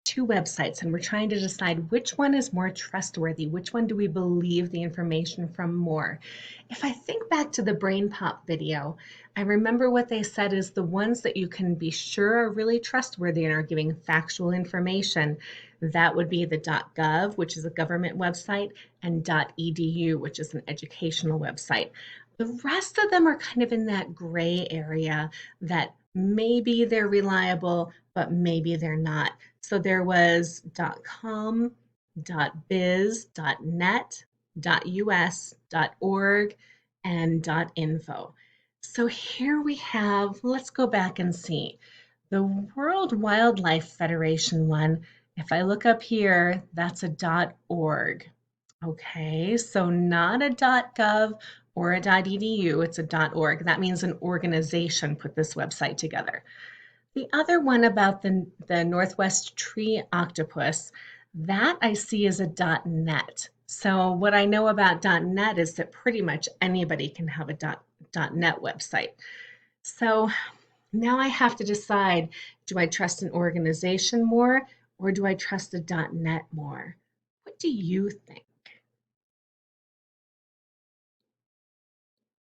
two websites and we're trying to decide which one is more trustworthy, which one do we believe the information from more. If I think back to the Brain Pop video, I remember what they said is the ones that you can be sure are really trustworthy and are giving factual information. That would be the .gov, which is a government website, and .edu, which is an educational website. The rest of them are kind of in that gray area that maybe they're reliable, but maybe they're not. So there was .com, .biz, .net, .us, .org, and .info. So here we have, let's go back and see. The World Wildlife Federation one, if I look up here, that's a .org. Okay, so not a .gov or a .edu, it's a .org. That means an organization put this website together. The other one about the Northwest tree octopus, that I see as a .net. So what I know about .net is that pretty much anybody can have a .net website. So now I have to decide, do I trust an organization more or do I trust a .net more? What do you think?